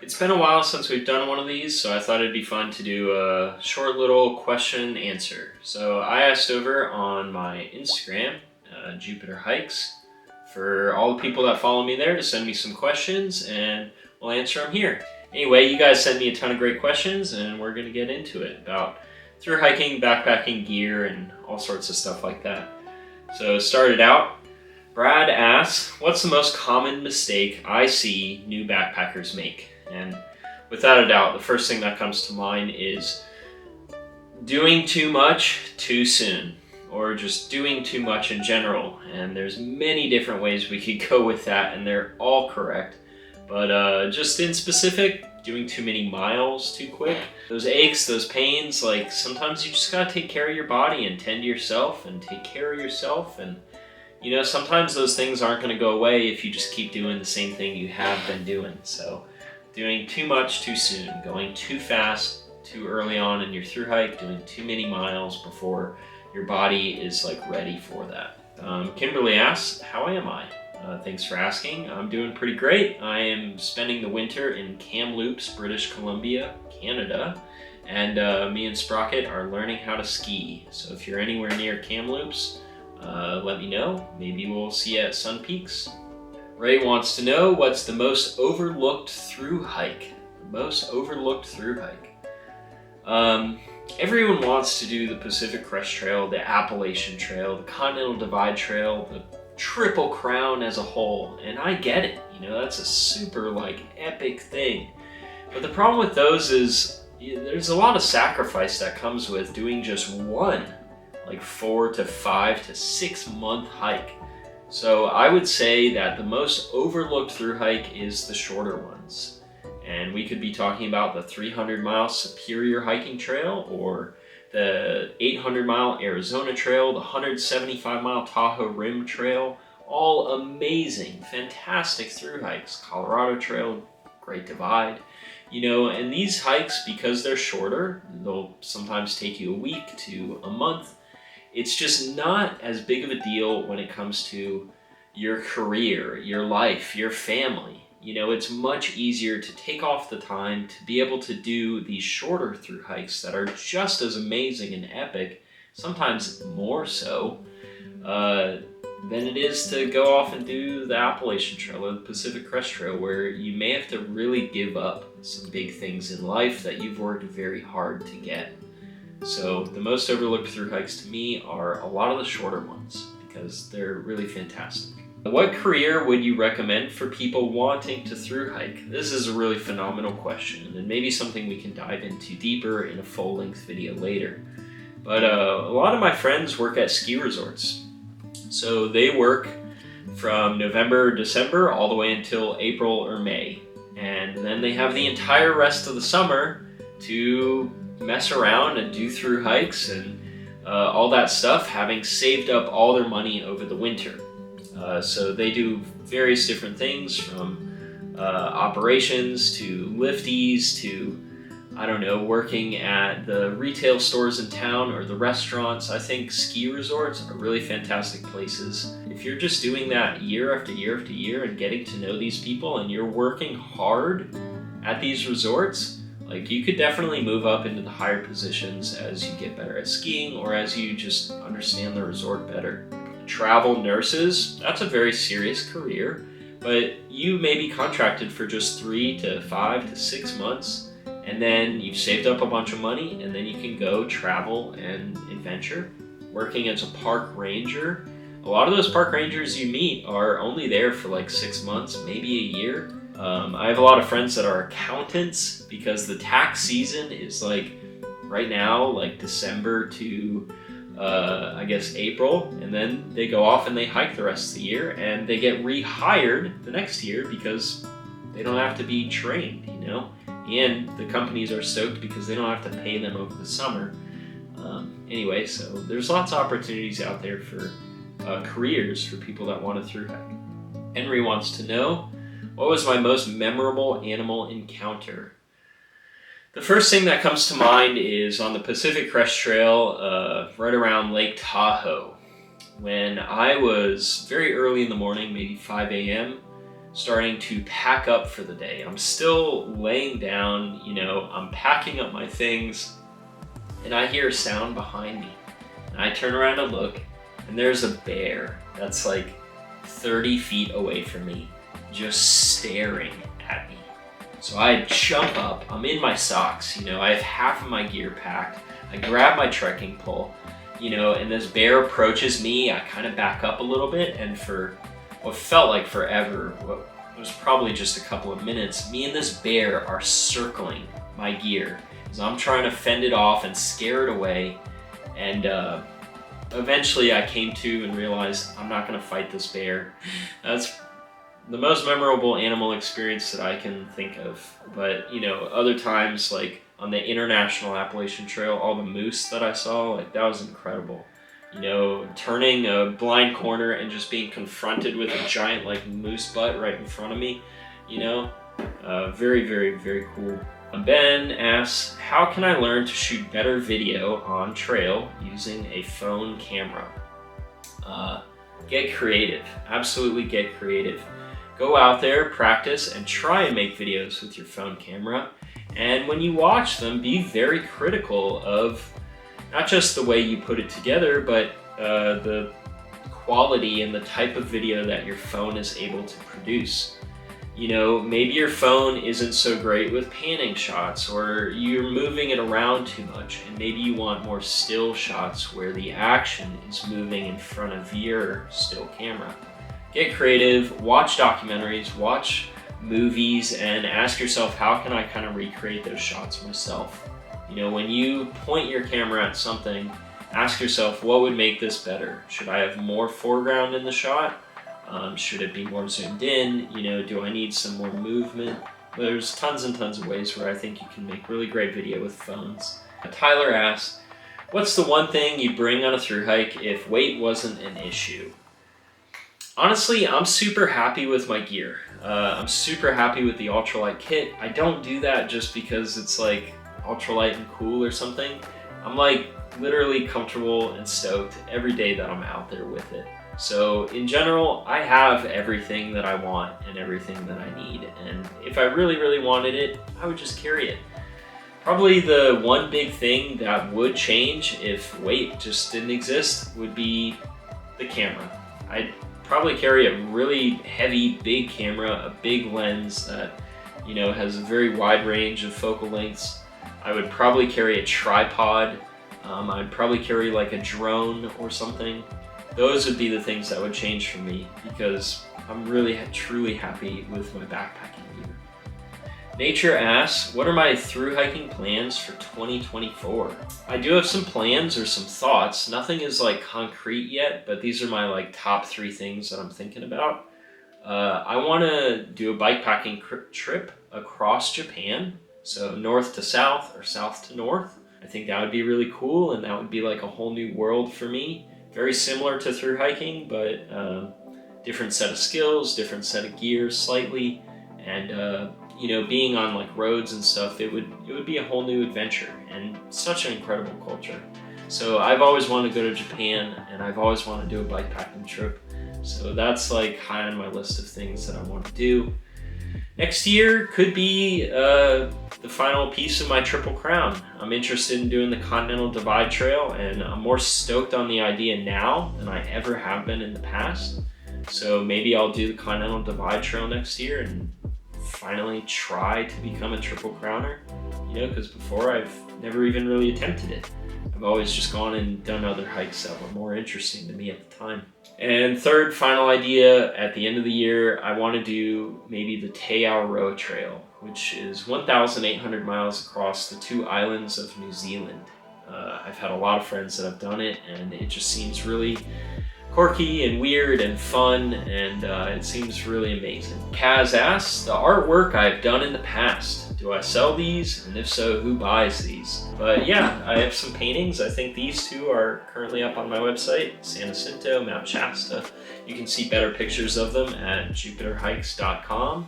It's been a while since we've done one of these, so I thought it'd be fun to do a short little question and answer. So I asked over on my Instagram, Jupiter Hikes, for all the people that follow me there to send me some questions, and we'll answer them here. Anyway, you guys sent me a ton of great questions, and we're going to get into it about through hiking, backpacking gear, and all sorts of stuff like that. So started out, Brad asks, what's the most common mistake I see new backpackers make? And without a doubt, the first thing that comes to mind is doing too much too soon, or just doing too much in general. And there's many different ways we could go with that, and they're all correct. But just in specific, doing too many miles too quick. Those aches, those pains, like sometimes you just gotta take care of your body and tend to yourself and take care of yourself. And you know, sometimes those things aren't gonna go away if you just keep doing the same thing you have been doing. So doing too much too soon, going too fast too early on in your thru hike, doing too many miles before your body is like ready for that. Kimberly asks, how am I? Thanks for asking. I'm doing pretty great. I am spending the winter in Kamloops, British Columbia, Canada, and me and Sprocket are learning how to ski. So if you're anywhere near Kamloops, let me know. Maybe we'll see you at Sun Peaks. Ray wants to know, what's the most overlooked thru hike? The most overlooked thru hike. Everyone wants to do the Pacific Crest Trail, the Appalachian Trail, the Continental Divide Trail, the Triple Crown as a whole, and I get it. You know, that's a super like epic thing. But the problem with those is there's a lot of sacrifice that comes with doing just one, like 4 to 5 to 6 month hike. So I would say that the most overlooked thru hike is the shorter ones. And we could be talking about the 300-mile Superior Hiking Trail, or the 800-mile Arizona Trail, the 175-mile Tahoe Rim Trail. All amazing, fantastic thru hikes. Colorado Trail, Great Divide. You know, and these hikes, because they're shorter, they'll sometimes take you a week to a month. It's just not as big of a deal when it comes to your career, your life, your family. You know, it's much easier to take off the time to be able to do these shorter thru hikes that are just as amazing and epic, sometimes more so, than it is to go off and do the Appalachian Trail or the Pacific Crest Trail, where you may have to really give up some big things in life that you've worked very hard to get. So the most overlooked thru hikes to me are a lot of the shorter ones, because they're really fantastic. What career would you recommend for people wanting to thru hike? This is a really phenomenal question, and maybe something we can dive into deeper in a full-length video later. But a lot of my friends work at ski resorts. So they work from November, December, all the way until April or May. And then they have the entire rest of the summer to mess around and do thru hikes and all that stuff, having saved up all their money over the winter. So they do various different things, from operations to lifties to, I don't know, working at the retail stores in town or the restaurants. I think ski resorts are really fantastic places. If you're just doing that year after year after year and getting to know these people, and you're working hard at these resorts, like, you could definitely move up into the higher positions as you get better at skiing, or as you just understand the resort better. Travel nurses, that's a very serious career, but you may be contracted for just 3 to 5 to 6 months, and then you've saved up a bunch of money, and then you can go travel and adventure. Working as a park ranger, a lot of those park rangers you meet are only there for like 6 months, maybe a year. I have a lot of friends that are accountants, because the tax season is like right now, like December to I guess April, and then they go off and they hike the rest of the year, and they get rehired the next year because they don't have to be trained, you know, and the companies are stoked because they don't have to pay them over the summer. Anyway, so there's lots of opportunities out there for careers for people that want to thru hike. Henry wants to know, what was my most memorable animal encounter? The first thing that comes to mind is on the Pacific Crest Trail, right around Lake Tahoe. When I was very early in the morning, maybe 5 a.m., starting to pack up for the day. I'm still laying down, you know, I'm packing up my things, and I hear a sound behind me. And I turn around and look, and there's a bear that's like 30 feet away from me, just staring at me. So I jump up, I'm in my socks, you know, I have half of my gear packed. I grab my trekking pole, you know, and this bear approaches me. I kind of back up a little bit, and for what felt like forever, what was probably just a couple of minutes, me and this bear are circling my gear. So I'm trying to fend it off and scare it away. And eventually I came to and realized I'm not gonna fight this bear. That's the most memorable animal experience that I can think of. But you know, other times, like on the International Appalachian Trail, all the moose that I saw, like that was incredible. You know, turning a blind corner and just being confronted with a giant like moose butt right in front of me, you know, very, very, very cool. Ben asks, how can I learn to shoot better video on trail using a phone camera? Get creative, absolutely get creative. Go out there, practice, and try and make videos with your phone camera. And when you watch them, be very critical of not just the way you put it together, but the quality and the type of video that your phone is able to produce. You know, maybe your phone isn't so great with panning shots, or you're moving it around too much, and maybe you want more still shots where the action is moving in front of your still camera. Get creative, watch documentaries, watch movies, and ask yourself, how can I kind of recreate those shots myself? You know, when you point your camera at something, ask yourself, what would make this better? Should I have more foreground in the shot? Should it be more zoomed in? You know, do I need some more movement? There's tons and tons of ways where I think you can make really great video with phones. Tyler asks, what's the one thing you'd bring on a thru hike if weight wasn't an issue? Honestly, I'm super happy with my gear. I'm super happy with the ultralight kit. I don't do that just because it's like ultralight and cool or something. I'm like literally comfortable and stoked every day that I'm out there with it. So in general, I have everything that I want and everything that I need. And if I really, really wanted it, I would just carry it. Probably the one big thing that would change if weight just didn't exist would be the camera. I'd probably carry a really heavy, big camera, a big lens that, you know, has a very wide range of focal lengths. I would probably carry a tripod. I'd probably carry like a drone or something. Those would be the things that would change for me, because I'm really truly happy with my backpacking gear. Nature asks, what are my thru hiking plans for 2024? I do have some plans or some thoughts. Nothing is like concrete yet, but these are my like top 3 things that I'm thinking about. I want to do a bikepacking trip across Japan, so north to south or south to north. I think that would be really cool, and that would be like a whole new world for me. Very similar to thru hiking, but different set of skills, different set of gear slightly, and you know, being on like roads and stuff, it would be a whole new adventure and such an incredible culture. So I've always wanted to go to Japan, and I've always wanted to do a bikepacking trip. So that's like high on my list of things that I want to do. Next year could be the final piece of my Triple Crown. I'm interested in doing the Continental Divide Trail, and I'm more stoked on the idea now than I ever have been in the past. So maybe I'll do the Continental Divide Trail next year and finally try to become a Triple Crowner, you know, because before I've never even really attempted it. I've always just gone and done other hikes that were more interesting to me at the time. And third, final idea, at the end of the year, I want to do maybe the Te Aroa Trail, which is 1,800 miles across the 2 islands of New Zealand. I've had a lot of friends that have done it, and it just seems really quirky and weird and fun, and it seems really amazing. Kaz asks, the artwork I've done in the past, do I sell these? And if so, who buys these? But yeah, I have some paintings. I think these 2 are currently up on my website, San Jacinto, Mount Shasta. You can see better pictures of them at jupiterhikes.com.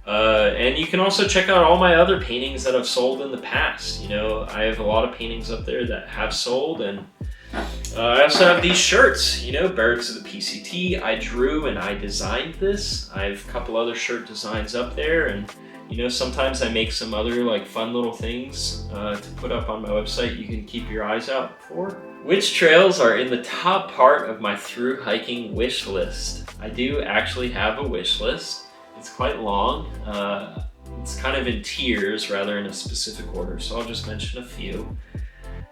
And you can also check out all my other paintings that I've sold in the past. You know, I have a lot of paintings up there that have sold, and I also have these shirts, you know, Barracks of the PCT. I drew and I designed this. I have a couple other shirt designs up there, and you know, sometimes I make some other like fun little things to put up on my website you can keep your eyes out for. Which trails are in the top part of my through hiking wish list? I do actually have a wish list. It's quite long. It's kind of in tiers rather than a specific order, so I'll just mention a few.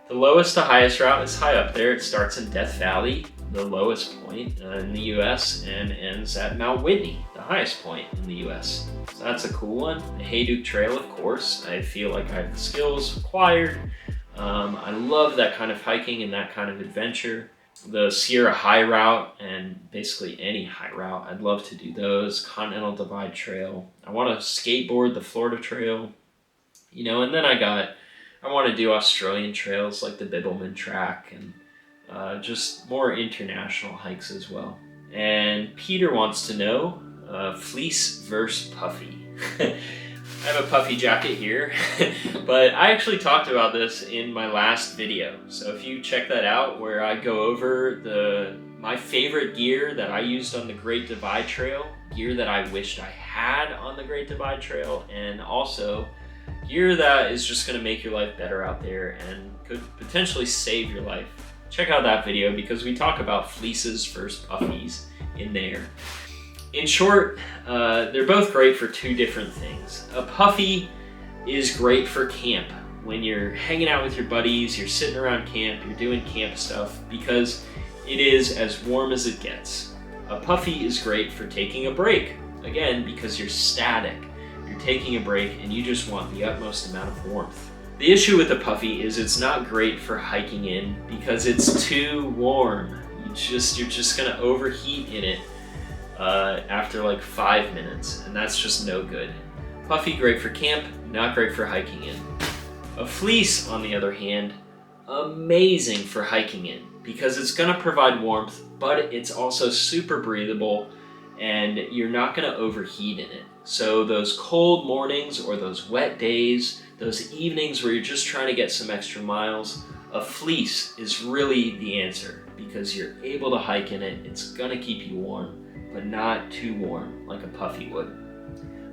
The lowest to highest route is high up there. It starts in Death Valley, the lowest point in the US, and ends at Mount Whitney, the highest point in the US. So that's a cool one. The Hayduke Trail, of course. I feel like I have the skills required. I love that kind of hiking and that kind of adventure. The Sierra High Route and basically any high route, I'd love to do those. Continental Divide Trail. I want to skateboard the Florida Trail, you know, and then I want to do Australian trails like the Bibbulmun Track and just more international hikes as well. And Peter wants to know, Fleece versus Puffy. I have a Puffy jacket here, but I actually talked about this in my last video. So if you check that out, where I go over my favorite gear that I used on the Great Divide Trail, gear that I wished I had on the Great Divide Trail, and also gear that is just going to make your life better out there and could potentially save your life. Check out that video because we talk about fleeces versus puffies in there. In short, they're both great for two different things. A puffy is great for camp. When you're hanging out with your buddies, you're sitting around camp, you're doing camp stuff, because it is as warm as it gets. A puffy is great for taking a break, again, because you're static. You're taking a break and you just want the utmost amount of warmth. The issue with the puffy is it's not great for hiking in because it's too warm. You're just gonna overheat in it after like 5 minutes, and that's just no good. Puffy great for camp, not great for hiking in. A fleece, on the other hand, amazing for hiking in because it's gonna provide warmth, but it's also super breathable and you're not gonna overheat in it. So those cold mornings or those wet days, those evenings where you're just trying to get some extra miles, a fleece is really the answer because you're able to hike in it. It's gonna keep you warm, but not too warm like a puffy would.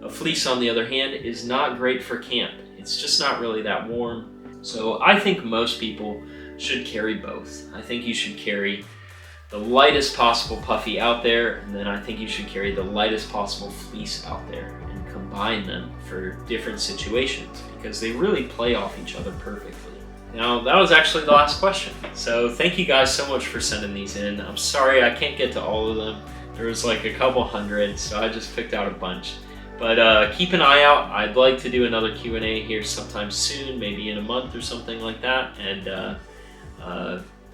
A fleece, on the other hand, is not great for camp. It's just not really that warm. So I think most people should carry both. I think you should carry the lightest possible puffy out there, and then I think you should carry the lightest possible fleece out there and combine them for different situations because they really play off each other perfectly. Now, that was actually the last question. So thank you guys so much for sending these in. I'm sorry I can't get to all of them. There was like a couple hundred, so I just picked out a bunch. But keep an eye out. I'd like to do another Q&A here sometime soon, maybe in a month or something like that. And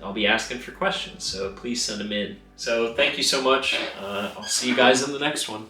I'll be asking for questions, so please send them in. So thank you so much. I'll see you guys in the next one.